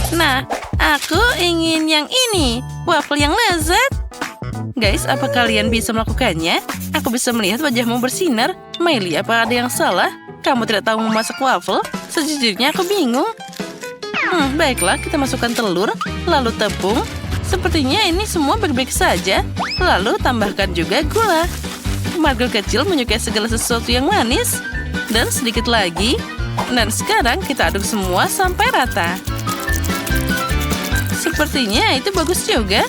Nah, aku ingin yang ini. Waffle yang lezat. Guys, apa kalian bisa melakukannya? Aku bisa melihat wajahmu bersinar. Miley, apa ada yang salah? Kamu tidak tahu memasak waffle? Sejujurnya aku bingung. Baiklah, kita masukkan telur, lalu tepung. Sepertinya ini semua baik-baik saja. Lalu tambahkan juga gula. Margo kecil menyukai segala sesuatu yang manis. Dan sedikit lagi. Dan sekarang kita aduk semua sampai rata. Sepertinya itu bagus juga.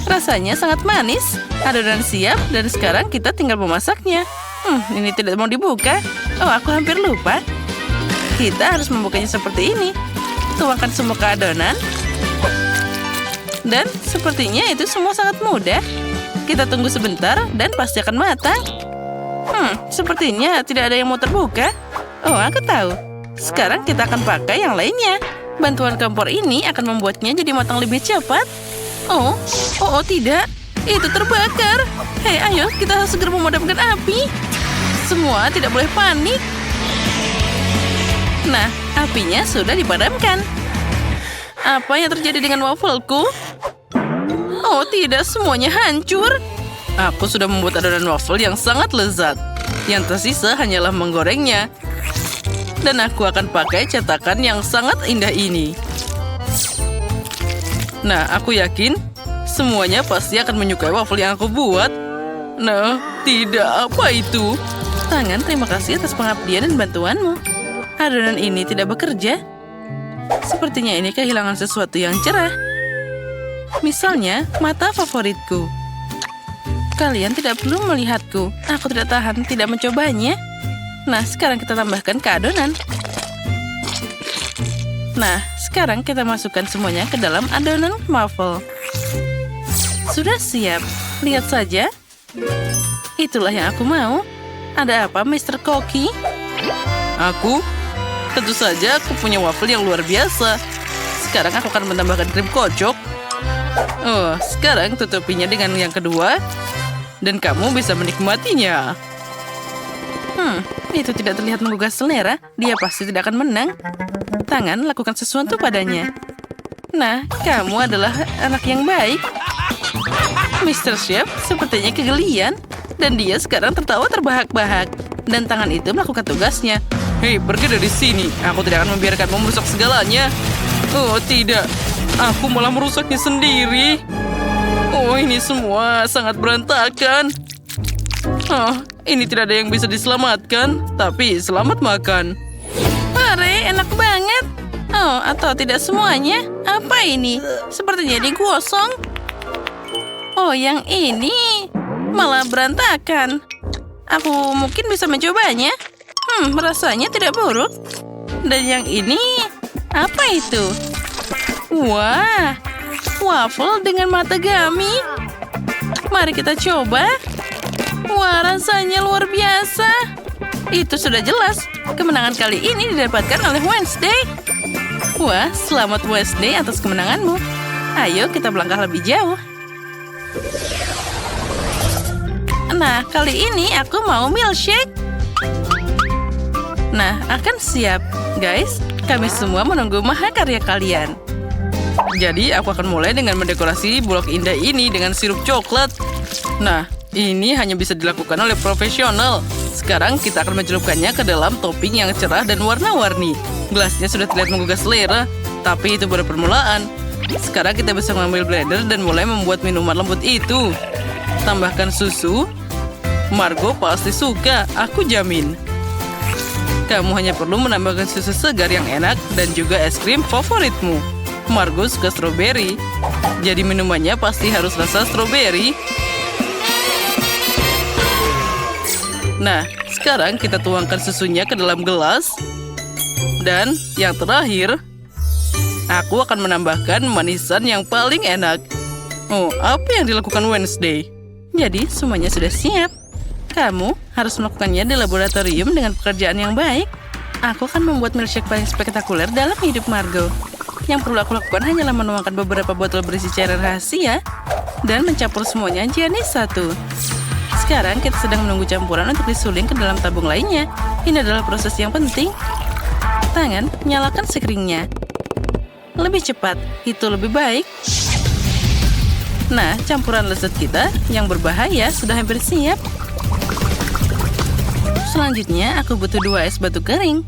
Rasanya sangat manis. Adonan siap dan sekarang kita tinggal memasaknya. Ini tidak mau dibuka. Oh, aku hampir lupa. Kita harus membukanya seperti ini. Tuangkan semua ke adonan. Dan sepertinya itu semua sangat mudah. Kita tunggu sebentar dan pasti akan matang. Sepertinya tidak ada yang mau terbuka. Oh, aku tahu. Sekarang kita akan pakai yang lainnya. Bantuan kompor ini akan membuatnya jadi matang lebih cepat. Oh, tidak. Itu terbakar. Hei, ayo, kita harus segera memadamkan api. Semua tidak boleh panik. Nah, apinya sudah dipadamkan. Apa yang terjadi dengan waffleku? Oh, tidak, semuanya hancur. Aku sudah membuat adonan waffle yang sangat lezat. Yang tersisa hanyalah menggorengnya. Dan aku akan pakai cetakan yang sangat indah ini. Nah, aku yakin semuanya pasti akan menyukai waffle yang aku buat. Nah, tidak, apa itu? Tangan, terima kasih atas pengabdian dan bantuanmu. Adonan ini tidak bekerja. Sepertinya ini kehilangan sesuatu yang cerah. Misalnya, mata favoritku. Kalian tidak perlu melihatku. Aku tidak tahan tidak mencobanya. Nah, sekarang kita tambahkan ke adonan. Nah, sekarang kita masukkan semuanya ke dalam adonan waffle. Sudah siap. Lihat saja. Itulah yang aku mau. Ada apa, Mr. Koki? Aku? Tentu saja aku punya waffle yang luar biasa. Sekarang aku akan menambahkan krim kocok. Oh, sekarang tutupinya dengan yang kedua. Dan kamu bisa menikmatinya. Itu tidak terlihat menggugah selera. Dia pasti tidak akan menang. Tangan, lakukan sesuatu padanya. Nah, kamu adalah anak yang baik. Mr. Chef sepertinya kegelian. Dan dia sekarang tertawa terbahak-bahak. Dan tangan itu melakukan tugasnya. Hei, pergi dari sini. Aku tidak akan membiarkanmu merusak segalanya. Oh, tidak. Aku malah merusaknya sendiri. Oh, ini semua sangat berantakan. Oh, ini tidak ada yang bisa diselamatkan. Tapi selamat makan. Hore, enak banget. Oh, atau tidak semuanya? Apa ini? Sepertinya digosong. Oh, yang ini malah berantakan. Aku mungkin bisa mencobanya. Rasanya tidak buruk. Dan yang ini, apa itu? Wah, waffle dengan mata gami. Mari kita coba. Wah, rasanya luar biasa. Itu sudah jelas. Kemenangan kali ini didapatkan oleh Wednesday. Wah, selamat Wednesday atas kemenanganmu. Ayo kita melangkah lebih jauh. Nah, kali ini aku mau milkshake. Nah, akan siap. Guys, kami semua menunggu mahakarya kalian. Jadi, aku akan mulai dengan mendekorasi bulok indah ini dengan sirup coklat. Nah, ini hanya bisa dilakukan oleh profesional. Sekarang kita akan mencelupkannya ke dalam topping yang cerah dan warna-warni. Gelasnya sudah terlihat menggugah selera, tapi itu baru permulaan. Sekarang kita bisa mengambil blender dan mulai membuat minuman lembut itu. Tambahkan susu. Margo pasti suka, aku jamin. Kamu hanya perlu menambahkan susu segar yang enak dan juga es krim favoritmu. Margo suka stroberi, jadi minumannya pasti harus rasa stroberi. Nah, sekarang kita tuangkan susunya ke dalam gelas. Dan yang terakhir, aku akan menambahkan manisan yang paling enak. Oh, apa yang dilakukan Wednesday? Jadi, semuanya sudah siap. Kamu harus melakukannya di laboratorium dengan pekerjaan yang baik. Aku akan membuat milkshake paling spektakuler dalam hidup Margo. Yang perlu aku lakukan hanyalah menuangkan beberapa botol berisi cairan rahasia dan mencampur semuanya jadi satu. Sekarang kita sedang menunggu campuran untuk disuling ke dalam tabung lainnya. Ini adalah proses yang penting. Tangan, nyalakan sekeringnya. lebih cepat. Itu lebih baik. Nah, campuran lezat kita yang berbahaya sudah hampir siap. Selanjutnya, aku butuh 2 es batu kering.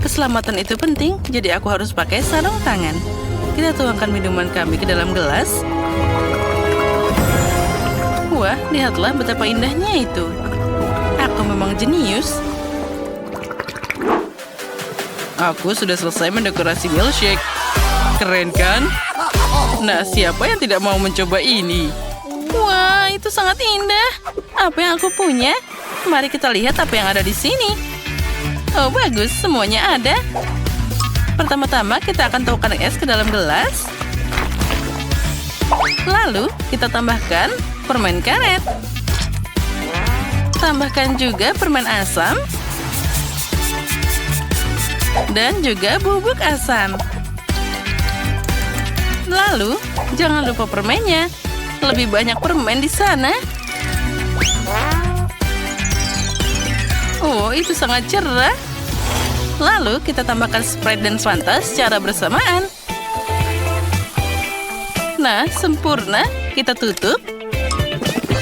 Keselamatan itu penting, jadi aku harus pakai sarung tangan. Kita tuangkan minuman kami ke dalam gelas. Wah, lihatlah betapa indahnya itu. Aku memang jenius. Aku sudah selesai mendekorasi milkshake. Keren kan? Nah, siapa yang tidak mau mencoba ini? Wah, itu sangat indah. Apa yang aku punya? Mari kita lihat apa yang ada di sini. Oh, bagus. Semuanya ada. Pertama-tama, kita akan tuangkan es ke dalam gelas. Lalu, kita tambahkan permen karet. Tambahkan juga permen asam. Dan juga bubuk asam. Lalu, jangan lupa permennya. Lebih banyak permen di sana. Oh, itu sangat cerah. Lalu, kita tambahkan Sprite dan Fanta secara bersamaan. Nah, sempurna. Kita tutup.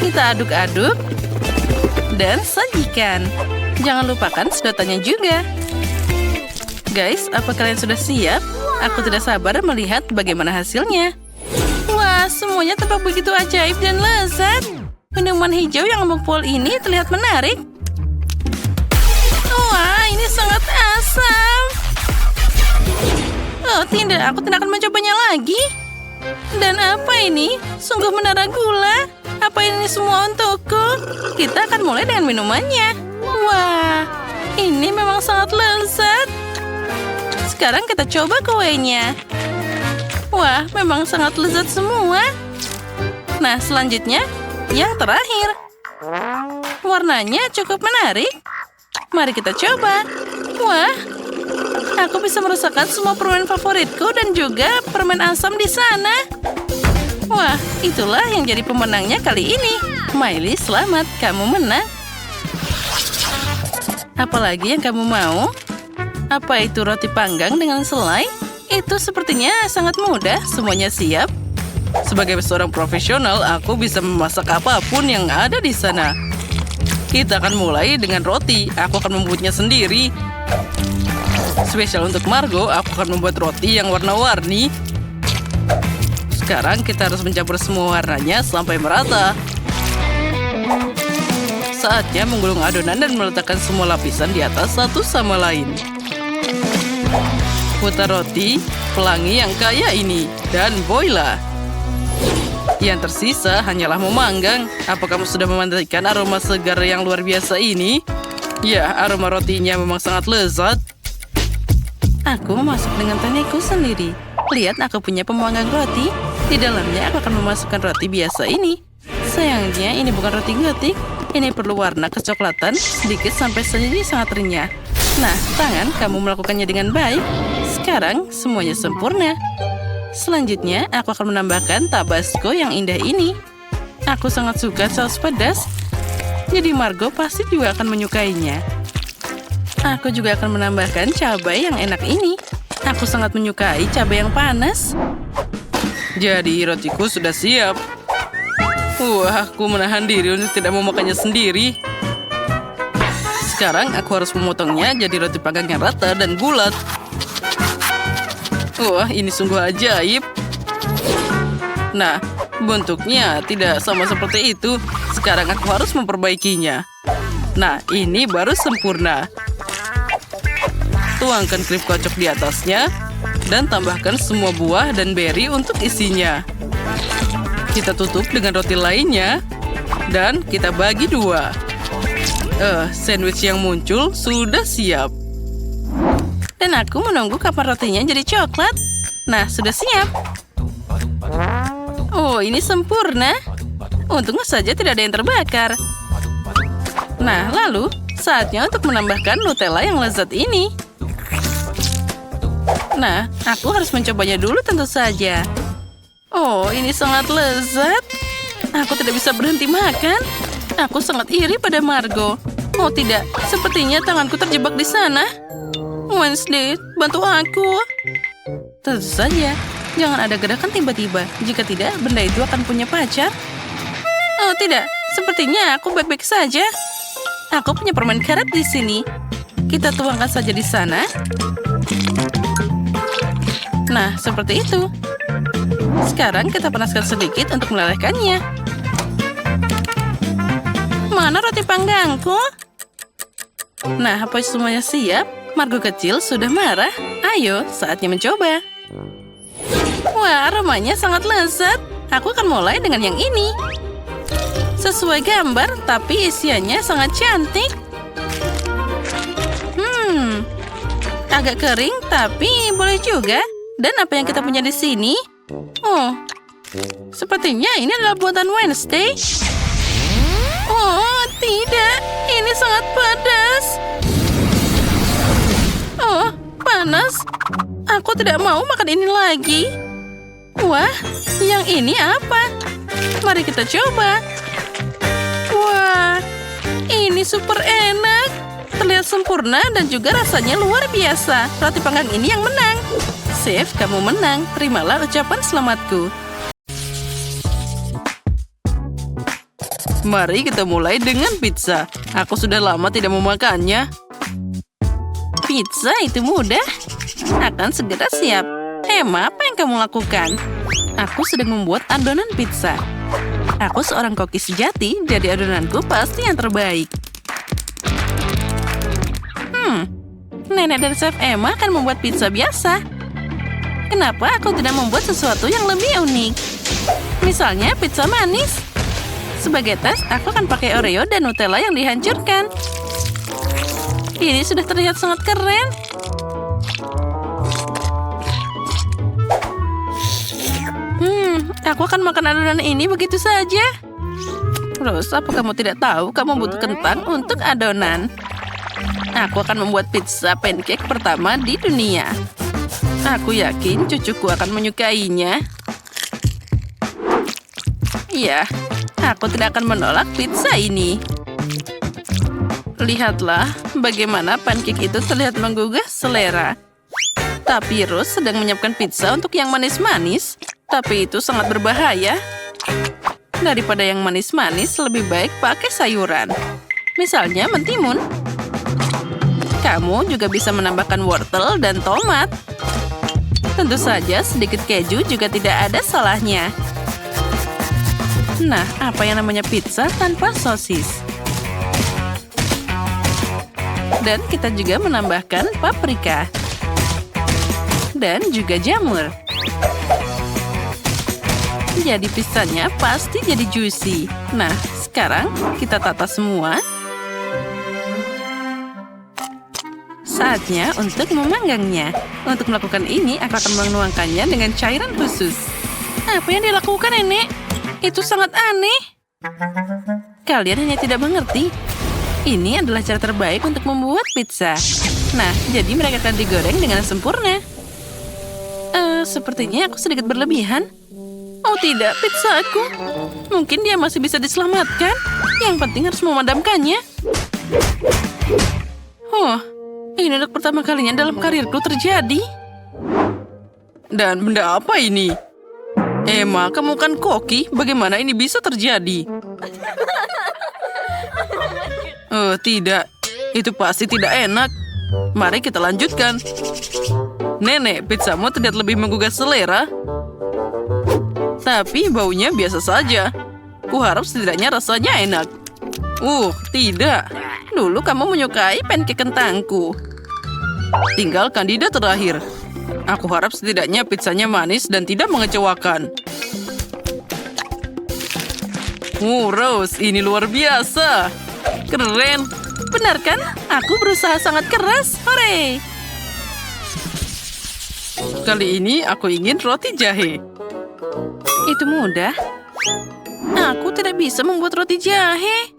Kita aduk-aduk. Dan sajikan. Jangan lupakan sedotannya juga. Guys, apa kalian sudah siap? Aku tidak sabar melihat bagaimana hasilnya. Wah, semuanya tampak begitu ajaib dan lezat. Minuman hijau yang mempol ini terlihat menarik. Wah, ini sangat asam. Oh, tidak. Aku tidak akan mencobanya lagi. Dan apa ini? Sungguh menara gula. Apa ini semua untukku? Kita akan mulai dengan minumannya. Wah, ini memang sangat lezat. Sekarang kita coba kuenya. Wah, memang sangat lezat semua. Nah, selanjutnya, yang terakhir. Warnanya cukup menarik. Mari kita coba. Wah, aku bisa merasakan semua permen favoritku dan juga permen asam di sana. Wah, itulah yang jadi pemenangnya kali ini. Miley, selamat. Kamu menang. Apalagi yang kamu mau? Apa itu roti panggang dengan selai? Itu sepertinya sangat mudah. Semuanya siap. Sebagai seorang profesional, aku bisa memasak apapun yang ada di sana. Kita akan mulai dengan roti. Aku akan membuatnya sendiri. Spesial untuk Margo, aku akan membuat roti yang warna-warni. Sekarang kita harus mencampur semua warnanya sampai merata. Saatnya menggulung adonan dan meletakkan semua lapisan di atas satu sama lain. Putar roti, pelangi yang kaya ini, dan voila. Yang tersisa hanyalah memanggang. Apa kamu sudah memandikan aroma segar yang luar biasa ini? Ya, aroma rotinya memang sangat lezat. Aku memasak dengan teknikku sendiri. Lihat, aku punya pemanggang roti. Di dalamnya aku akan memasukkan roti biasa ini. Sayangnya, ini bukan roti gotik. Ini perlu warna kecoklatan, sedikit sampai sendiri sangat renyah. Nah, tangan, kamu melakukannya dengan baik. Sekarang, semuanya sempurna. Selanjutnya, aku akan menambahkan tabasco yang indah ini. Aku sangat suka saus pedas. Jadi Margo pasti juga akan menyukainya. Aku juga akan menambahkan cabai yang enak ini. Aku sangat menyukai cabai yang panas. Jadi rotiku sudah siap. Wah, aku menahan diri untuk tidak memakannya sendiri. Sekarang aku harus memotongnya jadi roti panggang yang rata dan bulat. Wah, ini sungguh ajaib. Nah, bentuknya tidak sama seperti itu. Sekarang aku harus memperbaikinya. Nah, ini baru sempurna. Tuangkan krim kocok di atasnya. Dan tambahkan semua buah dan beri untuk isinya. Kita tutup dengan roti lainnya. Dan kita bagi 2. Sandwich yang muncul sudah siap. Dan aku menunggu kapan rotinya jadi coklat. Nah, sudah siap. Oh, ini sempurna. Untungnya saja tidak ada yang terbakar. Nah, lalu saatnya untuk menambahkan Nutella yang lezat ini. Nah, aku harus mencobanya dulu tentu saja. Oh, ini sangat lezat. Aku tidak bisa berhenti makan. Aku sangat iri pada Margo. Oh tidak, sepertinya tanganku terjebak di sana. Wednesday, bantu aku. Tentu saja, jangan ada gerakan tiba-tiba. Jika tidak, benda itu akan punya pacar. Oh tidak, sepertinya aku baik-baik saja. Aku punya permen karet di sini. Kita tuangkan saja di sana. Nah, seperti itu. Sekarang kita panaskan sedikit untuk melelehkannya. Mana roti panggangku? Nah, apa semuanya siap? Margo kecil sudah marah. Ayo, saatnya mencoba. Wah, aromanya sangat lezat. Aku akan mulai dengan yang ini. Sesuai gambar, tapi isiannya sangat cantik. Agak kering, tapi boleh juga. Dan apa yang kita punya di sini? Oh, sepertinya ini adalah buatan Wednesday. Oh, tidak. Ini sangat pedas. Oh, panas. Aku tidak mau makan ini lagi. Wah, yang ini apa? Mari kita coba. Wah, ini super enak. Terlihat sempurna dan juga rasanya luar biasa. Roti panggang ini yang menang. Chef, kamu menang. Terimalah ucapan selamatku. Mari kita mulai dengan pizza. Aku sudah lama tidak memakannya. Pizza itu mudah. Akan segera siap. Emma, apa yang kamu lakukan? Aku sedang membuat adonan pizza. Aku seorang koki sejati, jadi adonanku pasti yang terbaik. Nenek dan Chef Emma akan membuat pizza biasa. Kenapa aku tidak membuat sesuatu yang lebih unik? Misalnya pizza manis. Sebagai tes, aku akan pakai Oreo dan Nutella yang dihancurkan. Ini sudah terlihat sangat keren. Aku akan makan adonan ini begitu saja. Rose, apa kamu tidak tahu kamu butuh kentang untuk adonan? Aku akan membuat pizza pancake pertama di dunia. Aku yakin cucuku akan menyukainya. Ya, aku tidak akan menolak pizza ini. Lihatlah bagaimana pancake itu terlihat menggugah selera. Tapi Rose sedang menyiapkan pizza untuk yang manis-manis. Tapi itu sangat berbahaya. Daripada yang manis-manis, lebih baik pakai sayuran. Misalnya mentimun. Kamu juga bisa menambahkan wortel dan tomat. Tentu saja sedikit keju juga tidak ada salahnya. Nah, apa yang namanya pizza tanpa sosis? Dan kita juga menambahkan paprika. Dan juga jamur. Jadi pizzanya pasti jadi juicy. Nah, sekarang kita tata semua. Saatnya untuk memanggangnya. Untuk melakukan ini, aku akan menuangkannya dengan cairan khusus. Apa yang dilakukan, Nenek? Itu sangat aneh. Kalian hanya tidak mengerti. Ini adalah cara terbaik untuk membuat pizza. Nah, jadi mereka akan digoreng dengan sempurna. Sepertinya aku sedikit berlebihan. Oh tidak, pizza aku. Mungkin dia masih bisa diselamatkan. Yang penting harus memadamkannya. Ini untuk pertama kalinya dalam karirku terjadi. Dan benda apa ini? Emma, kamu kan koki. Bagaimana ini bisa terjadi? Oh tidak, itu pasti tidak enak. Mari kita lanjutkan. Nenek, pizzamu terlihat lebih menggugah selera. Tapi baunya biasa saja. Kuharap setidaknya rasanya enak. Tidak. Dulu kamu menyukai pancake kentangku. Tinggal kandidat terakhir. Aku harap setidaknya pizzanya manis dan tidak mengecewakan. Rose, ini luar biasa. Keren. Benar kan? Aku berusaha sangat keras. Hore! Kali ini aku ingin roti jahe. Itu mudah. Aku tidak bisa membuat roti jahe.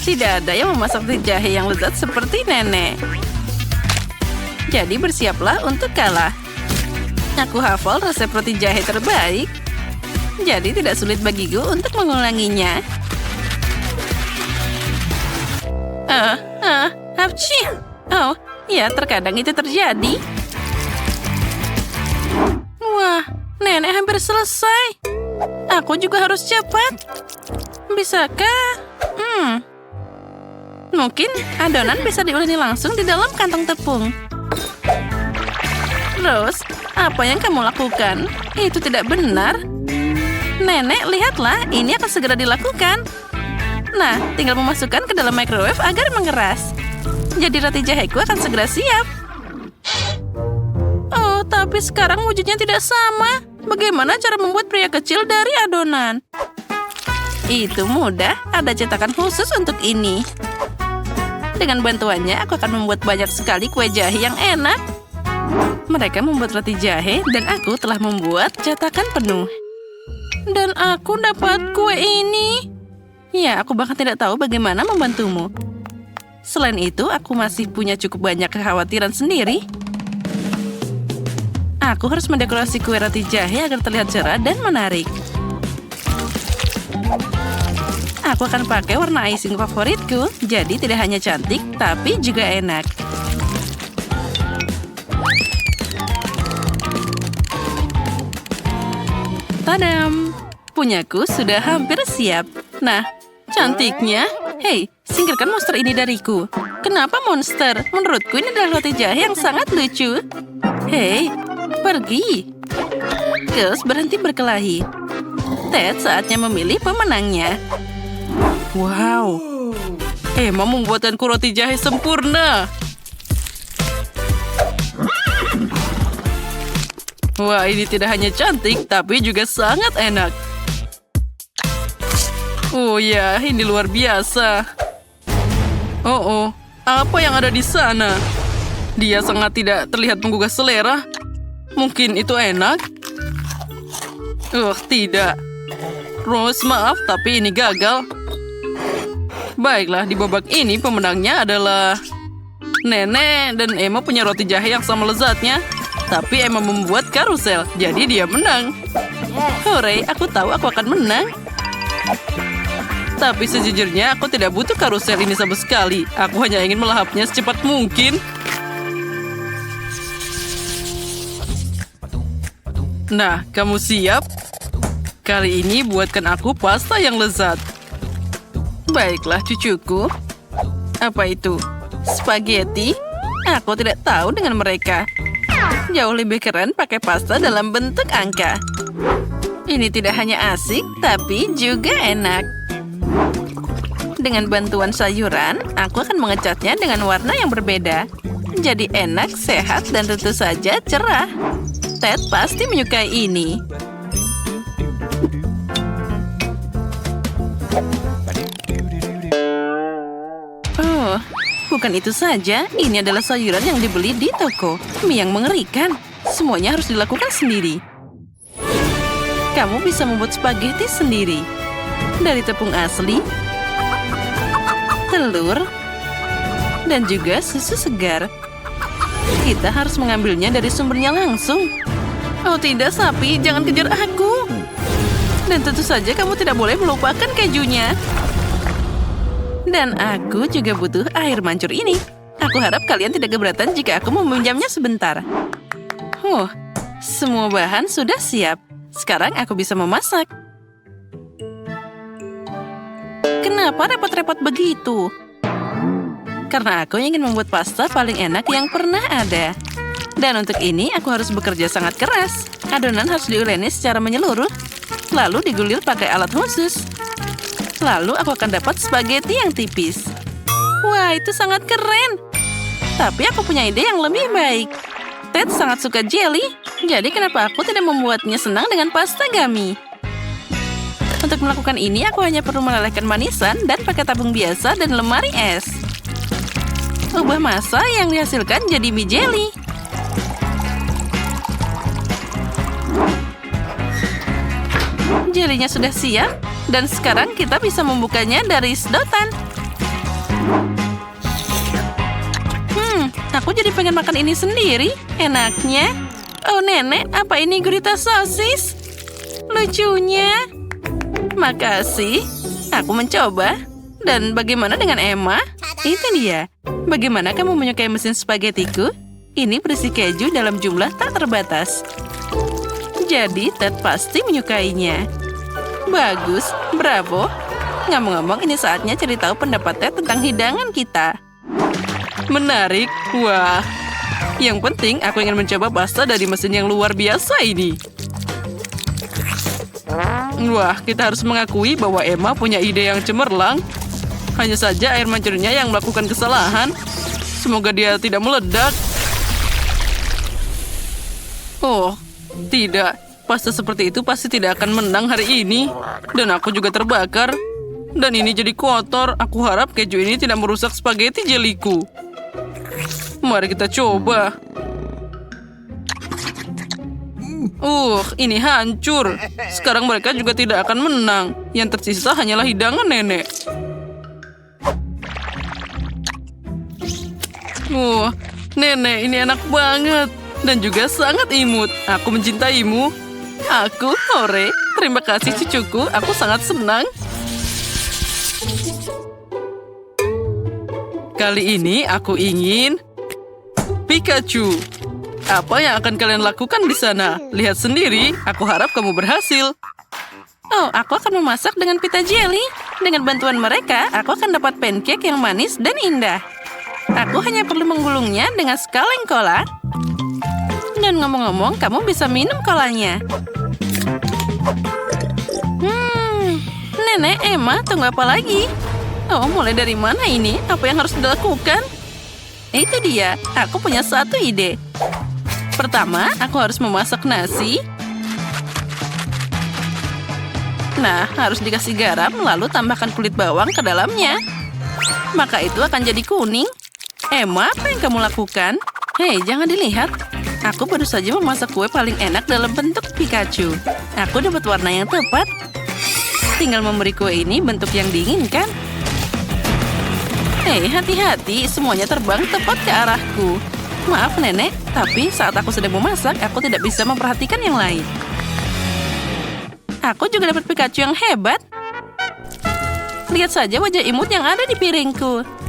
Tidak ada yang memasak roti jahe yang lezat seperti Nenek. Jadi bersiaplah untuk kalah. Aku hafal resep roti jahe terbaik. Jadi tidak sulit bagiku untuk mengulanginya. Hapci! Oh, Ya, terkadang itu terjadi. Wah, nenek hampir selesai. Aku juga harus cepat. Bisakah? Mungkin adonan bisa diuleni langsung di dalam kantong tepung. Rose, apa yang kamu lakukan? Itu tidak benar. Nenek, lihatlah, ini akan segera dilakukan. Nah, tinggal memasukkan ke dalam microwave agar mengeras. Jadi roti jaheku akan segera siap. Oh, tapi sekarang wujudnya tidak sama. Bagaimana cara membuat pria kecil dari adonan? Itu mudah, ada cetakan khusus untuk ini. Dengan bantuannya, aku akan membuat banyak sekali kue jahe yang enak. Mereka membuat roti jahe, dan aku telah membuat cetakan penuh. Dan aku dapat kue ini. Ya, aku bahkan tidak tahu bagaimana membantumu. Selain itu, aku masih punya cukup banyak kekhawatiran sendiri. Aku harus mendekorasi kue roti jahe agar terlihat cerah dan menarik. Aku akan pakai warna icing favoritku, jadi tidak hanya cantik, tapi juga enak. Tadam! Punyaku sudah hampir siap. Nah, cantiknya. Hei, singkirkan monster ini dariku. Kenapa monster? Menurutku ini adalah roti jahe yang sangat lucu. Hei, pergi. Girls, berhenti berkelahi. Ted, saatnya memilih pemenangnya. Wow, Emma membuatkanku roti jahe sempurna. Wah, ini tidak hanya cantik, tapi juga sangat enak. Oh ya, ini luar biasa. Oh, apa yang ada di sana? Dia sangat tidak terlihat menggugah selera. Mungkin itu enak? Tidak. Rose, maaf, tapi ini gagal. Baiklah, di babak ini pemenangnya adalah Nenek, dan Emma punya roti jahe yang sama lezatnya. Tapi Emma membuat karusel, jadi dia menang. Hore, aku tahu aku akan menang. Tapi sejujurnya aku tidak butuh karusel ini sama sekali. Aku hanya ingin melahapnya secepat mungkin. Nah, kamu siap? Kali ini buatkan aku pasta yang lezat. Baiklah, cucuku. Apa itu? Spaghetti? Aku tidak tahu dengan mereka. Jauh lebih keren pakai pasta dalam bentuk angka. Ini tidak hanya asik, tapi juga enak. Dengan bantuan sayuran, aku akan mengecatnya dengan warna yang berbeda. Jadi enak, sehat, dan tentu saja cerah. Ted pasti menyukai ini. Oh, bukan itu saja, ini adalah sayuran yang dibeli di toko. Mie yang mengerikan. Semuanya harus dilakukan sendiri. Kamu bisa membuat spaghetti sendiri. Dari tepung asli, telur, dan juga susu segar. Kita harus mengambilnya dari sumbernya langsung. Oh tidak, sapi, jangan kejar aku. Dan tentu saja kamu tidak boleh melupakan kejunya. Dan aku juga butuh air mancur ini. Aku harap kalian tidak keberatan jika aku meminjamnya sebentar. Semua bahan sudah siap. Sekarang aku bisa memasak. Kenapa repot-repot begitu? Karena aku ingin membuat pasta paling enak yang pernah ada. Dan untuk ini aku harus bekerja sangat keras. Adonan harus diuleni secara menyeluruh. Lalu digulir pakai alat khusus. Lalu aku akan dapat spaghetti yang tipis. Wah, itu sangat keren. Tapi aku punya ide yang lebih baik. Ted sangat suka jelly. Jadi kenapa aku tidak membuatnya senang dengan pasta gummy? Untuk melakukan ini, aku hanya perlu melelehkan manisan dan pakai tabung biasa dan lemari es. Ubah massa yang dihasilkan jadi mie jelly. Jelinya sudah siap, dan sekarang kita bisa membukanya dari sedotan. Aku jadi pengen makan ini sendiri. Enaknya. Oh nenek, apa ini gurita sosis? Lucunya. Makasih. Aku mencoba. Dan bagaimana dengan Emma? Itu dia. Bagaimana kamu menyukai mesin spagetiku? Ini berisi keju dalam jumlah tak terbatas. Jadi Ted pasti menyukainya. Bagus, bravo. Ngomong-ngomong, ini saatnya cari tahu pendapat Ted tentang hidangan kita. Menarik, wah. Yang penting, aku ingin mencoba pasta dari mesin yang luar biasa ini. Wah, kita harus mengakui bahwa Emma punya ide yang cemerlang. Hanya saja air mancurnya yang melakukan kesalahan. Semoga dia tidak meledak. Oh, tidak. Pasta seperti itu pasti tidak akan menang hari ini. Dan aku juga terbakar. Dan ini jadi kotor. Aku harap keju ini tidak merusak spaghetti jeliku. Mari kita coba. Ini hancur. Sekarang mereka juga tidak akan menang. Yang tersisa hanyalah hidangan nenek. Nenek, ini enak banget. Dan juga sangat imut. Aku mencintaimu. Aku, hore. Terima kasih cucuku. Aku sangat senang. Kali ini aku ingin Pikachu. Apa yang akan kalian lakukan di sana? Lihat sendiri. Aku harap kamu berhasil. Oh, aku akan memasak dengan pita jelly. Dengan bantuan mereka, aku akan dapat pancake yang manis dan indah. Aku hanya perlu menggulungnya dengan sekaleng cola. Dan ngomong-ngomong, kamu bisa minum kolanya. Nenek, Emma, tunggu apa lagi? Oh, mulai dari mana ini? Apa yang harus dilakukan? Itu dia, aku punya satu ide. Pertama, aku harus memasak nasi. Nah, harus dikasih garam, lalu tambahkan kulit bawang ke dalamnya. Maka itu akan jadi kuning. Emma, apa yang kamu lakukan? Hei, jangan dilihat. Aku baru saja memasak kue paling enak dalam bentuk Pikachu. Aku dapat warna yang tepat. Tinggal memberi kue ini bentuk yang diinginkan. Hei, hati-hati. Semuanya terbang tepat ke arahku. Maaf, Nenek. Tapi saat aku sedang memasak, aku tidak bisa memperhatikan yang lain. Aku juga dapat Pikachu yang hebat. Lihat saja wajah imut yang ada di piringku.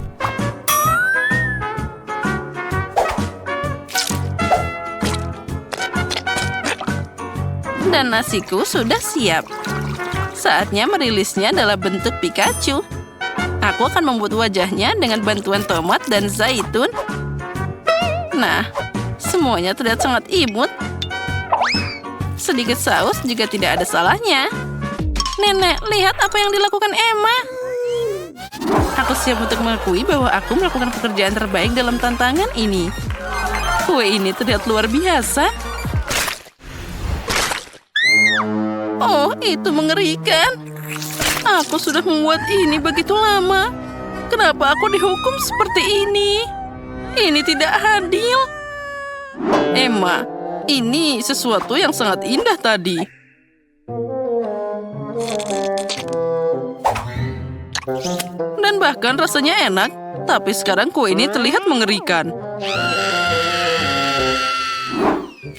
Dan nasiku sudah siap. Saatnya merilisnya dalam bentuk Pikachu. Aku akan membuat wajahnya dengan bantuan tomat dan zaitun. Nah, semuanya terlihat sangat imut. Sedikit saus juga tidak ada salahnya. Nenek, lihat apa yang dilakukan Emma. Aku siap untuk mengakui bahwa aku melakukan pekerjaan terbaik dalam tantangan ini. Kue ini terlihat luar biasa. Oh, itu mengerikan. Aku sudah membuat ini begitu lama. Kenapa aku dihukum seperti ini? Ini tidak adil. Emma, ini sesuatu yang sangat indah tadi. Dan bahkan rasanya enak. Tapi sekarang kue ini terlihat mengerikan.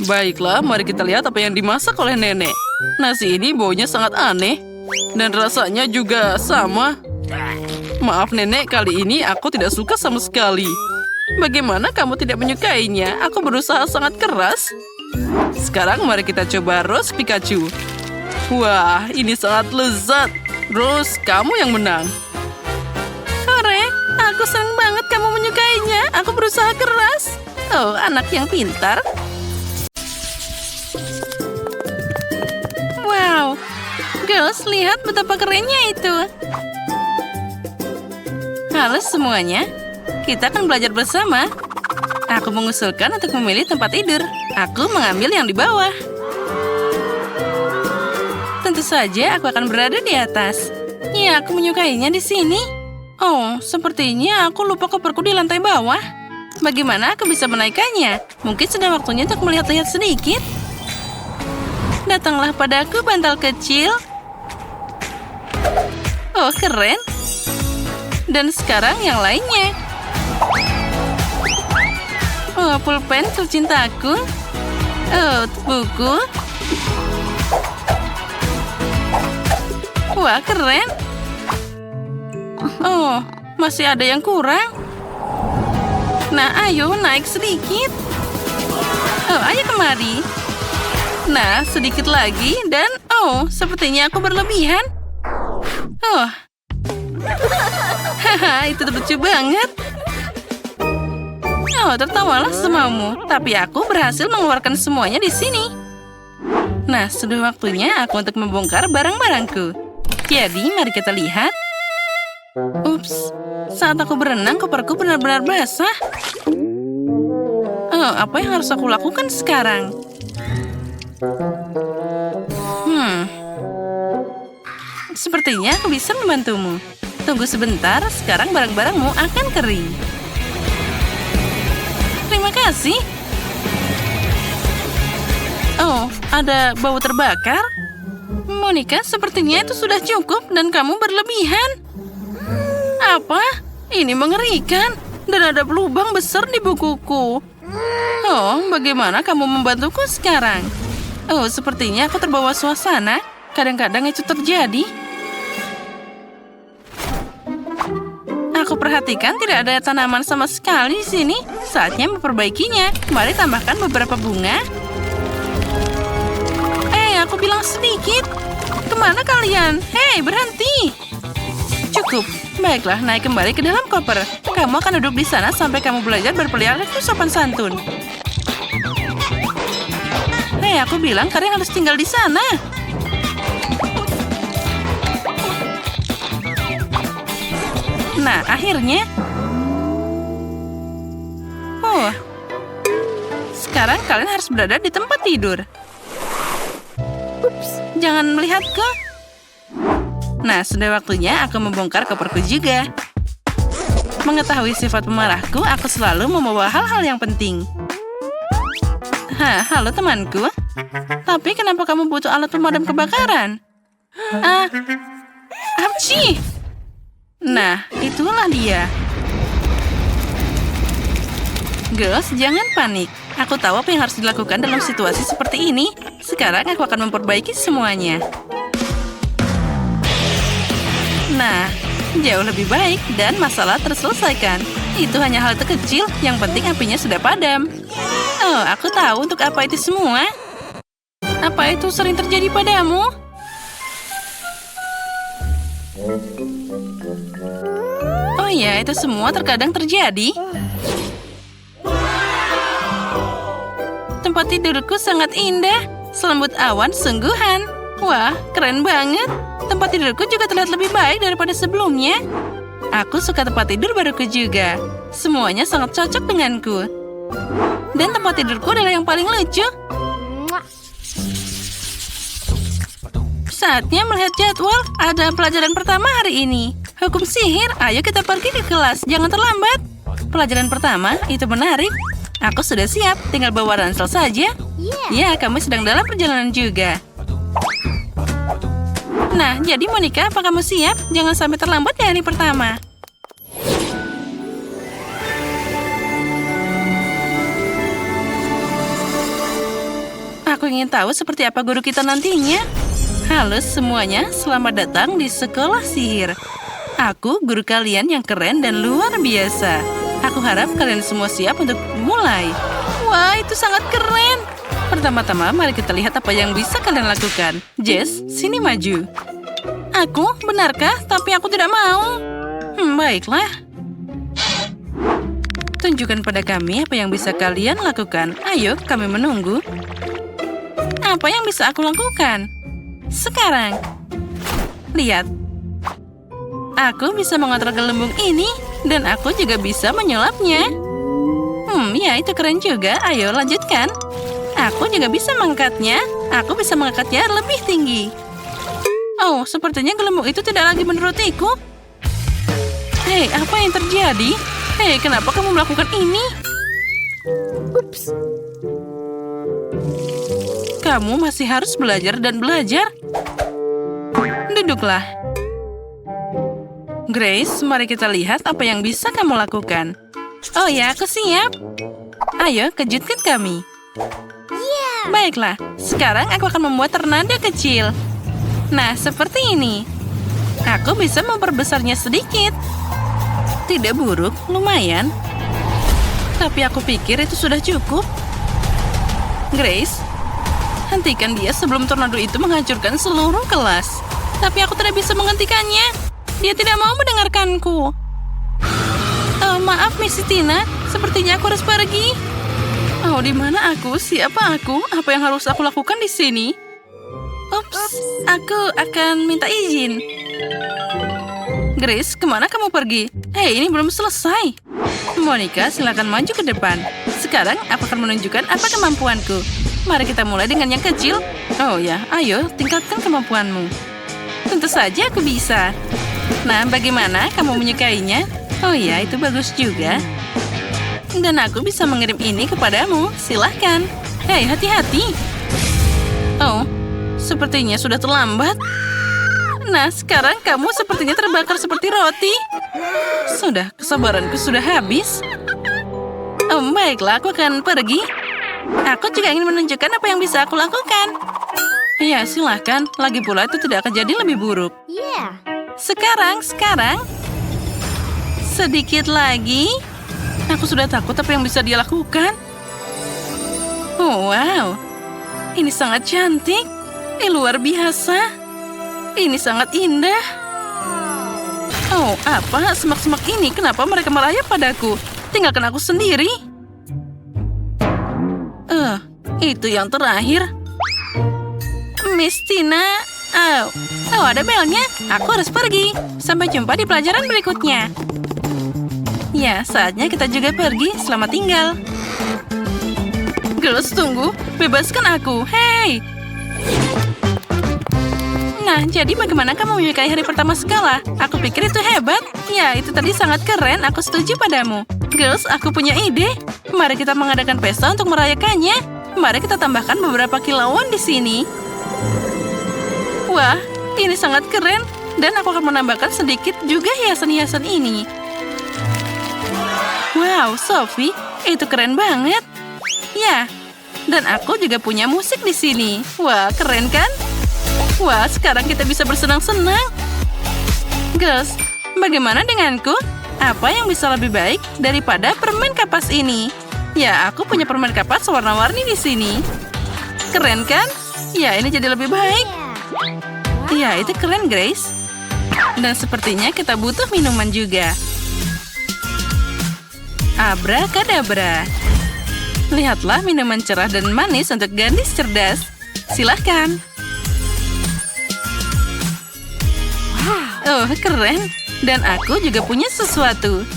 Baiklah, mari kita lihat apa yang dimasak oleh nenek. Nasi ini baunya sangat aneh. Dan rasanya juga sama. Maaf nenek, kali ini aku tidak suka sama sekali. Bagaimana kamu tidak menyukainya? Aku berusaha sangat keras. Sekarang mari kita coba Rose Pikachu. Wah, ini sangat lezat. Rose, kamu yang menang. Hore, aku senang banget kamu menyukainya. Aku berusaha keras. Oh, anak yang pintar. Wow, girls, lihat betapa kerennya itu. Halo semuanya, kita akan belajar bersama. Aku mengusulkan untuk memilih tempat tidur. Aku mengambil yang di bawah. Tentu saja aku akan berada di atas. Ya, aku menyukainya di sini. Oh, sepertinya aku lupa koperku di lantai bawah. Bagaimana aku bisa menaikkannya? Mungkin sudah waktunya untuk melihat-lihat sedikit. Datanglah padaku, bantal kecil. Oh, keren. Dan sekarang yang lainnya. Oh, pulpen tercintaku. Oh, buku. Wah, keren. Oh, masih ada yang kurang. Nah, ayo naik sedikit. Oh, ayo kemari. Nah, sedikit lagi dan sepertinya aku berlebihan. Oh, haha, itu lucu banget. Oh, tertawalah semaumu. Tapi aku berhasil mengeluarkan semuanya di sini. Nah, sudah waktunya aku untuk membongkar barang-barangku. Jadi, mari kita lihat. Ups, saat aku berenang, koperku benar-benar basah. Oh, apa yang harus aku lakukan sekarang? Sepertinya aku bisa membantumu. Tunggu sebentar, sekarang barang-barangmu akan kering. Terima kasih. Oh, ada bau terbakar? Monica, sepertinya itu sudah cukup dan kamu berlebihan. Apa? Ini mengerikan. Dan ada lubang besar di bukuku. Oh, bagaimana kamu membantuku sekarang? Oh, sepertinya aku terbawa suasana. Kadang-kadang itu terjadi. Aku perhatikan tidak ada tanaman sama sekali di sini. Saatnya memperbaikinya. Mari tambahkan beberapa bunga. Aku bilang sedikit. Kemana kalian? Hei, berhenti. Cukup. Baiklah, naik kembali ke dalam koper. Kamu akan duduk di sana sampai kamu belajar berperilaku sopan santun. Hei, aku bilang kalian harus tinggal di sana. Nah, akhirnya. Oh. Sekarang kalian harus berada di tempat tidur. Ups, jangan melihatku. Nah, sudah waktunya aku membongkar koperku juga. Mengetahui sifat pemarahku, aku selalu membawa hal-hal yang penting. Halo temanku. Tapi kenapa kamu butuh alat pemadam kebakaran? Apci! Nah, itulah dia. Girls, jangan panik. Aku tahu apa yang harus dilakukan dalam situasi seperti ini. Sekarang aku akan memperbaiki semuanya. Nah, jauh lebih baik dan masalah terselesaikan. Itu hanya hal terkecil, yang penting apinya sudah padam. Oh, aku tahu untuk apa itu semua. Apa itu sering terjadi padamu? Oh ya, itu semua terkadang terjadi. Tempat tidurku sangat indah. Selembut awan sungguhan. Wah, keren banget. Tempat tidurku juga terlihat lebih baik daripada sebelumnya. Aku suka tempat tidur baruku juga. Semuanya sangat cocok denganku. Dan tempat tidurku adalah yang paling lucu. Saatnya melihat jadwal. Ada pelajaran pertama hari ini. Hukum sihir, ayo kita pergi ke kelas. Jangan terlambat. Pelajaran pertama, itu menarik. Aku sudah siap, tinggal bawa ransel saja. Ya, kamu sedang dalam perjalanan juga. Nah, jadi Monica, apa kamu siap? Jangan sampai terlambat di hari pertama. Aku ingin tahu seperti apa guru kita nantinya. Halo semuanya, selamat datang di sekolah sihir. Aku guru kalian yang keren dan luar biasa. Aku harap kalian semua siap untuk mulai. Wah, itu sangat keren. Pertama-tama, mari kita lihat apa yang bisa kalian lakukan. Jess, sini maju. Aku? Benarkah? Tapi aku tidak mau. Baiklah. Tunjukkan pada kami apa yang bisa kalian lakukan. Ayo, kami menunggu. Apa yang bisa aku lakukan? Sekarang. Lihat. Aku bisa mengontrol gelembung ini. Dan aku juga bisa menyulapnya. Ya itu keren juga. Ayo lanjutkan. Aku juga bisa mengangkatnya. Aku bisa mengangkatnya lebih tinggi. Oh, sepertinya gelembung itu tidak lagi menurutiku. Hei, apa yang terjadi? Hei, kenapa kamu melakukan ini? Ups. Kamu masih harus belajar dan belajar. Duduklah. Grace, mari kita lihat apa yang bisa kamu lakukan. Oh ya, aku siap. Ayo, kejutkan kami. Baiklah, sekarang aku akan membuat tornado kecil. Nah, seperti ini. Aku bisa memperbesarnya sedikit. Tidak buruk, lumayan. Tapi aku pikir itu sudah cukup. Grace, hentikan dia sebelum tornado itu menghancurkan seluruh kelas. Tapi aku tidak bisa menghentikannya. Dia tidak mau mendengarkanku. Oh, maaf, Miss Tina. Sepertinya aku harus pergi. Oh, di mana aku? Siapa aku? Apa yang harus aku lakukan di sini? Ups, aku akan minta izin. Grace, kemana kamu pergi? Hei, ini belum selesai. Monica, silakan maju ke depan. Sekarang aku akan menunjukkan apa kemampuanku. Mari kita mulai dengan yang kecil. Oh ya, ayo tingkatkan kemampuanmu. Tentu saja aku bisa. Nah, bagaimana kamu menyukainya? Oh ya, itu bagus juga. Dan aku bisa mengirim ini kepadamu. Silahkan. Hei, hati-hati. Oh, sepertinya sudah terlambat. Nah, sekarang kamu sepertinya terbakar seperti roti. Sudah, kesabaranku sudah habis. Oh, baiklah, aku akan pergi. Aku juga ingin menunjukkan apa yang bisa aku lakukan. Ya, silahkan. Lagi pula itu tidak akan jadi lebih buruk. Sekarang. Sedikit lagi. Aku sudah takut apa yang bisa dia lakukan. Oh, wow. Ini sangat cantik. Ini luar biasa. Ini sangat indah. Oh, apa? Semak-semak ini, kenapa mereka merayap padaku? Tinggalkan aku sendiri. Itu yang terakhir. Miss Tina. Oh, ada belnya. Aku harus pergi. Sampai jumpa di pelajaran berikutnya. Ya, saatnya kita juga pergi. Selamat tinggal. Girls, tunggu. Bebaskan aku. Hei! Nah, jadi bagaimana kamu menyukai hari pertama sekolah? Aku pikir itu hebat. Ya, itu tadi sangat keren. Aku setuju padamu. Girls, aku punya ide. Mari kita mengadakan pesta untuk merayakannya. Mari kita tambahkan beberapa kilauan di sini. Wah, ini sangat keren. Dan aku akan menambahkan sedikit juga hiasan-hiasan ini. Wow, Sophie, itu keren banget. Ya, dan aku juga punya musik di sini. Wah, keren kan? Wah, sekarang kita bisa bersenang-senang. Girls, bagaimana denganku? Apa yang bisa lebih baik daripada permen kapas ini? Ya, aku punya permen kapas warna-warni di sini. Keren kan? Ya, ini jadi lebih baik. Ya, itu keren, Grace. Dan sepertinya kita butuh minuman juga. Abrakadabra. Lihatlah minuman cerah dan manis untuk gadis cerdas. Silahkan. Oh, keren. Dan aku juga punya sesuatu.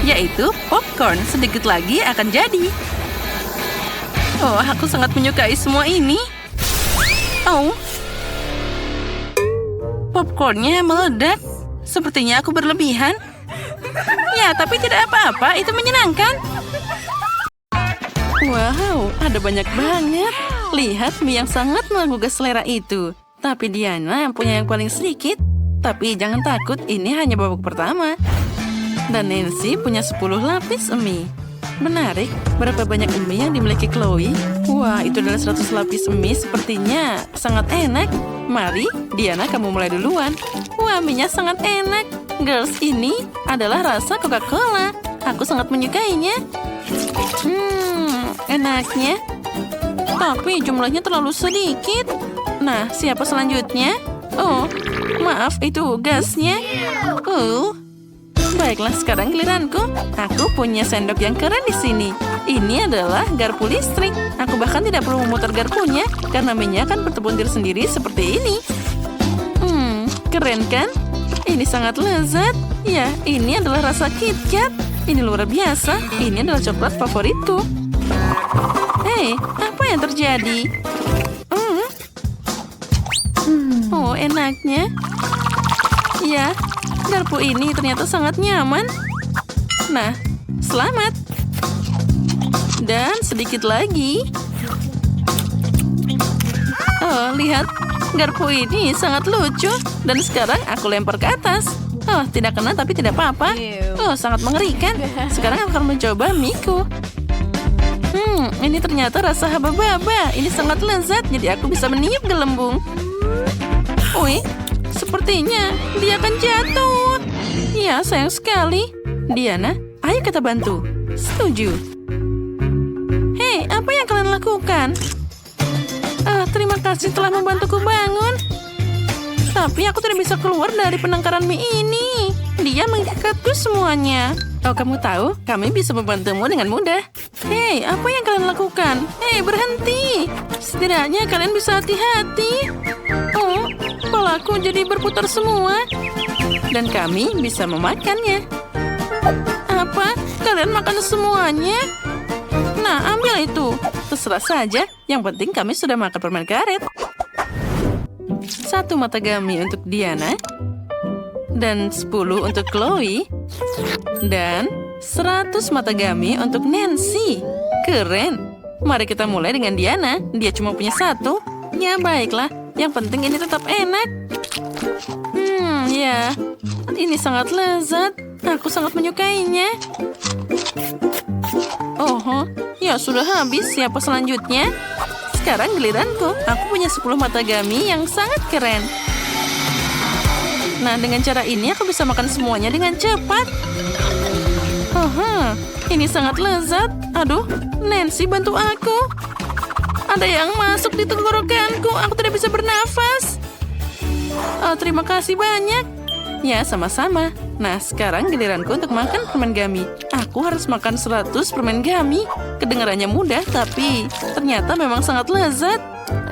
Yaitu popcorn. Sedikit lagi akan jadi. Oh, aku sangat menyukai semua ini. Oh. Popcornnya meledak. Sepertinya aku berlebihan. Ya, tapi tidak apa-apa. Itu menyenangkan. Wow, ada banyak banget. Lihat mie yang sangat menggugah selera itu. Tapi Diana yang punya yang paling sedikit. Tapi jangan takut, ini hanya babak pertama. Dan Nancy punya 10 lapis mie. Menarik, berapa banyak mie yang dimiliki Chloe? Wah, itu adalah 100 lapis mie, sepertinya sangat enak. Mari, Diana, kamu mulai duluan. Wah, mie-nya sangat enak. Girls, ini adalah rasa Coca-Cola. Aku sangat menyukainya. Enaknya. Tapi jumlahnya terlalu sedikit. Nah, siapa selanjutnya? Oh, maaf, itu gasnya. Baiklah, sekarang giliranku. Aku punya sendok yang keren di sini. Ini adalah garpu listrik. Aku bahkan tidak perlu memutar garpunya, karena minyak akan bertebuntir sendiri seperti ini. Keren kan? Ini sangat lezat. Ya, ini adalah rasa KitKat. Ini luar biasa. Ini adalah coklat favoritku. Hei, apa yang terjadi? Oh, enaknya. Ya, garpu ini ternyata sangat nyaman. Nah, selamat. Dan sedikit lagi. Oh, lihat. Garpu ini sangat lucu. Dan sekarang aku lempar ke atas. Oh, tidak kena tapi tidak apa-apa. Oh, sangat mengerikan. Sekarang aku akan mencoba miku. Ini ternyata rasa haba-baba. Ini sangat lezat, jadi aku bisa meniup gelembung. Wih, sepertinya dia akan jatuh. Ya, sayang sekali. Diana, ayo kita bantu. Setuju. Hei, apa yang kalian lakukan? Terima kasih telah membantuku bangun. Tapi aku tidak bisa keluar dari penangkaran mie ini. Dia mengikatku semuanya. Oh, kamu tahu, kami bisa membantumu dengan mudah. Hei, apa yang kalian lakukan? Hei, berhenti. Setidaknya kalian bisa hati-hati. Oh, kepalaku jadi berputar semua. Dan kami bisa memakannya. Apa? Kalian makan semuanya? Nah, ambil itu. Terserah saja. Yang penting kami sudah makan permen karet. 1 mata gami untuk Diana. Dan 10 untuk Chloe. Dan 100 mata gami untuk Nancy. Keren. Mari kita mulai dengan Diana. Dia cuma punya 1. Ya, baiklah. Yang penting ini tetap enak. Ya. Ini sangat lezat. Aku sangat menyukainya. Oh, ya sudah habis. Siapa selanjutnya? Sekarang giliranku. Aku punya 10 mata gami yang sangat keren. Nah, dengan cara ini aku bisa makan semuanya dengan cepat. Ini sangat lezat. Aduh, Nancy bantu aku. Ada yang masuk di tenggorokanku. Aku tidak bisa bernafas. Terima kasih banyak. Ya, sama-sama. Nah, sekarang giliranku untuk makan permen gami. Aku harus makan 100 permen gami. Kedengarannya mudah, tapi ternyata memang sangat lezat.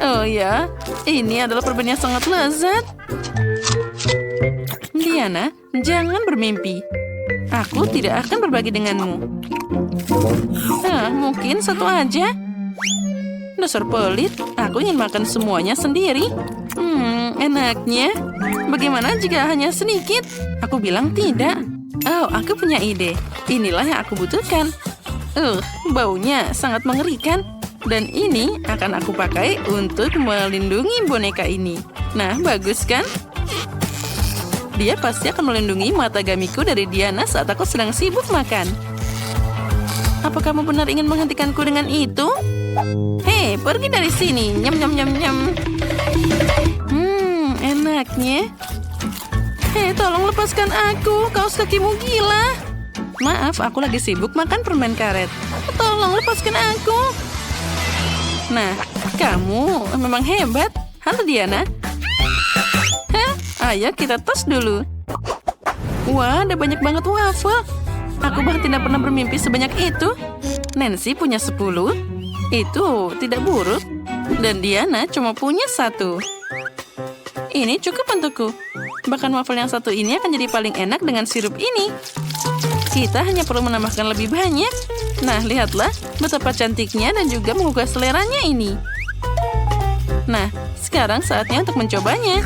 Oh ya, ini adalah permen yang sangat lezat. Diana, jangan bermimpi. Aku tidak akan berbagi denganmu. Mungkin 1 aja. Dasar pelit, aku ingin makan semuanya sendiri. Enaknya. Bagaimana jika hanya sedikit? Aku bilang tidak. Oh, aku punya ide. Inilah yang aku butuhkan. Baunya sangat mengerikan. Dan ini akan aku pakai untuk melindungi boneka ini. Nah, bagus kan? Dia pasti akan melindungi mata gamiku dari Diana saat aku sedang sibuk makan. Apa kamu benar ingin menghentikanku dengan itu? Hei, pergi dari sini. Nyam, nyam, nyam, nyam. Enaknya. Hei, tolong lepaskan aku. Kaos kakimu gila. Maaf, aku lagi sibuk makan permen karet. Tolong lepaskan aku. Nah, kamu memang hebat. Halo, Diana. Ayo kita tos dulu. Wah, ada banyak banget waffle. Aku bahkan tidak pernah bermimpi sebanyak itu. Nancy punya 10. Itu tidak buruk. Dan Diana cuma punya 1. Ini cukup untukku. Bahkan waffle yang 1 ini akan jadi paling enak dengan sirup ini. Kita hanya perlu menambahkan lebih banyak. Nah, lihatlah betapa cantiknya dan juga menggugah seleranya ini. Nah, sekarang saatnya untuk mencobanya.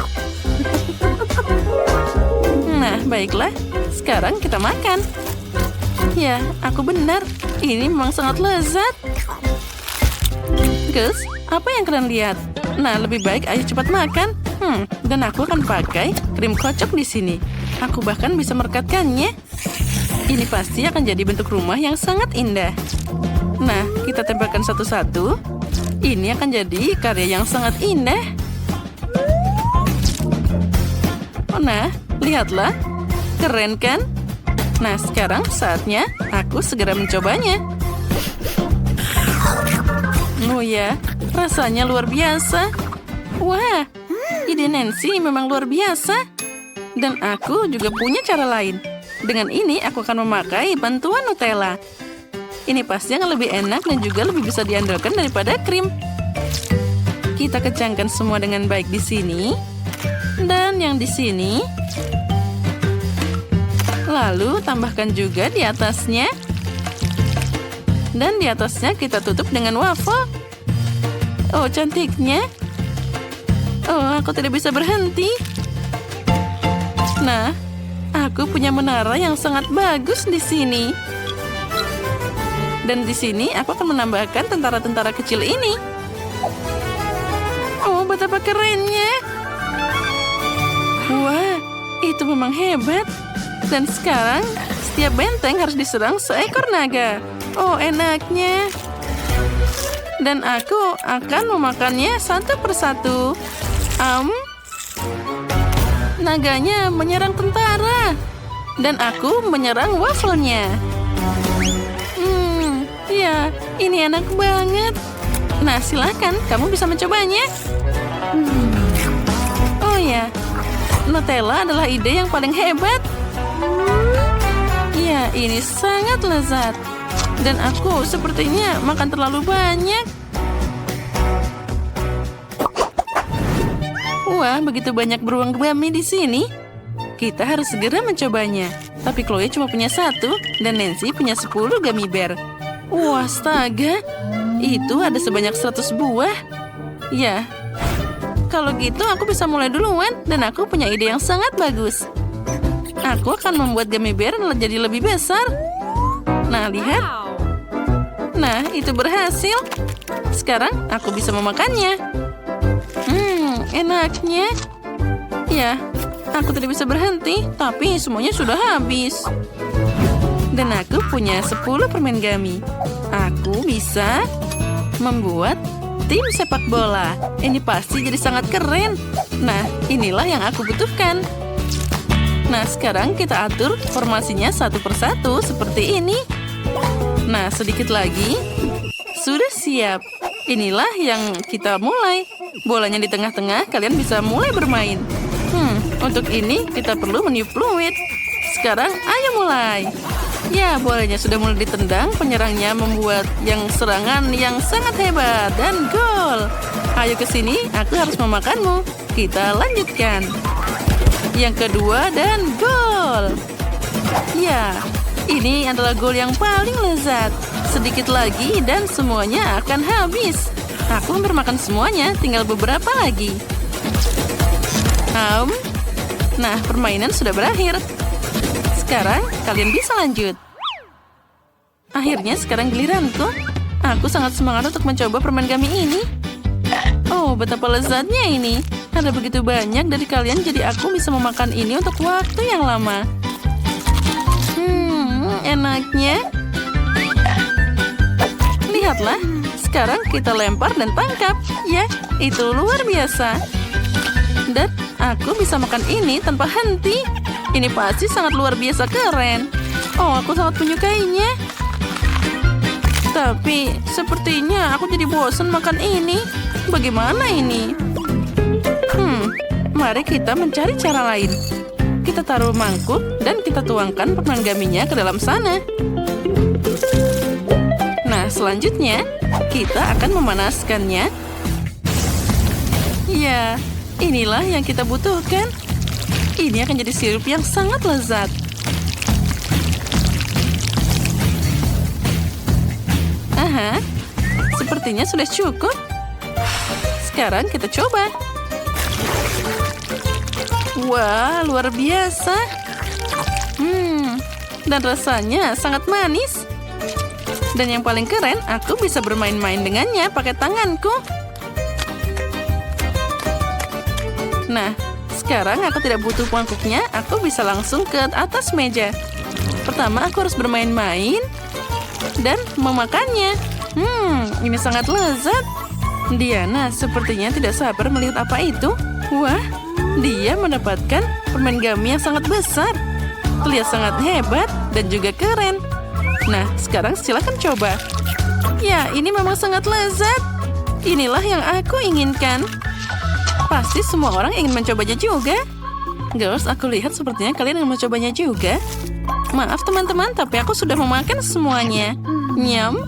Nah, baiklah. Sekarang kita makan. Ya, aku benar. Ini memang sangat lezat. Gus, apa yang kalian lihat? Nah, lebih baik ayo cepat makan. Dan aku akan pakai krim kocok di sini. Aku bahkan bisa merekatkannya. Ini pasti akan jadi bentuk rumah yang sangat indah. Nah, kita tempelkan satu-satu. Ini akan jadi karya yang sangat indah. Nah, lihatlah. Keren kan? Nah, sekarang saatnya aku segera mencobanya. Oh ya, rasanya luar biasa. Wah, ide Nancy memang luar biasa. Dan aku juga punya cara lain. Dengan ini, aku akan memakai bantuan Nutella. Ini pasti akan lebih enak dan juga lebih bisa diandalkan daripada krim. Kita kencangkan semua dengan baik di sini. Dan yang di sini. Lalu tambahkan juga di atasnya. Dan di atasnya kita tutup dengan waffle. Oh, cantiknya. Oh, aku tidak bisa berhenti. Nah, aku punya menara yang sangat bagus di sini. Dan di sini aku akan menambahkan tentara-tentara kecil ini. Oh, betapa kerennya. Wah, itu memang hebat. Dan sekarang, setiap benteng harus diserang seekor naga. Oh, enaknya. Dan aku akan memakannya satu persatu. naganya menyerang tentara. Dan aku menyerang wafelnya. Ya, ini enak banget. Nah, silakan, kamu bisa mencobanya. Oh ya, Nutella adalah ide yang paling hebat. Ya, ini sangat lezat. Dan aku sepertinya makan terlalu banyak. Wah, begitu banyak beruang gummy di sini. Kita harus segera mencobanya. Tapi Chloe cuma punya 1 dan Nancy punya 10 gummy bear. Wah, astaga. Itu ada sebanyak 100 buah. Ya, kalau gitu aku bisa mulai duluan dan aku punya ide yang sangat bagus. Aku akan membuat gummy bear jadi lebih besar. Nah, lihat. Nah, itu berhasil. Sekarang aku bisa memakannya. Enaknya. Ya, aku tidak bisa berhenti, tapi semuanya sudah habis. Dan aku punya 10 permen gummy. Aku bisa membuat tim sepak bola. Ini pasti jadi sangat keren. Nah, inilah yang aku butuhkan. Nah, sekarang kita atur formasinya satu persatu seperti ini. Nah, sedikit lagi. Sudah siap. Inilah yang kita mulai. Bolanya di tengah-tengah, kalian bisa mulai bermain. Untuk ini kita perlu meniup fluid. Sekarang, ayo mulai. Ya, bolanya sudah mulai ditendang. Penyerangnya membuat serangan yang sangat hebat. Dan gol. Ayo ke sini, aku harus memakanmu. Kita lanjutkan. Yang kedua dan gol. Ya, ini adalah gol yang paling lezat. Sedikit lagi dan semuanya akan habis. Aku hampir makan semuanya, tinggal beberapa lagi. Nah, permainan sudah berakhir. Sekarang kalian bisa lanjut. Akhirnya sekarang giliranku. Aku sangat semangat untuk mencoba permen gummy ini. Oh, betapa lezatnya ini. Ada begitu banyak dari kalian, jadi aku bisa memakan ini untuk waktu yang lama. Enaknya. Lihatlah, sekarang kita lempar dan tangkap. Ya, itu luar biasa. Dan aku bisa makan ini tanpa henti. Ini pasti sangat luar biasa keren. Oh, aku sangat menyukainya. Tapi sepertinya aku jadi bosan makan ini. Bagaimana ini? Mari kita mencari cara lain. Kita taruh mangkuk dan kita tuangkan permen gummy-nya ke dalam sana. Nah, selanjutnya kita akan memanaskannya. Ya, inilah yang kita butuhkan. Ini akan jadi sirup yang sangat lezat. Aha, sepertinya sudah cukup. Sekarang kita coba. Wah, luar biasa. Dan rasanya sangat manis. Dan yang paling keren, aku bisa bermain-main dengannya pakai tanganku. Nah, sekarang aku tidak butuh mangkuknya, aku bisa langsung ke atas meja. Pertama, aku harus bermain-main dan memakannya. Ini sangat lezat. Diana sepertinya tidak sabar melihat apa itu. Wah, dia mendapatkan permen gummy yang sangat besar. Terlihat sangat hebat dan juga keren. Nah, sekarang silakan coba. Ya, ini memang sangat lezat. Inilah yang aku inginkan. Pasti semua orang ingin mencobanya juga. Girls, aku lihat sepertinya kalian ingin mencobanya juga. Maaf teman-teman, tapi aku sudah memakan semuanya. Nyam.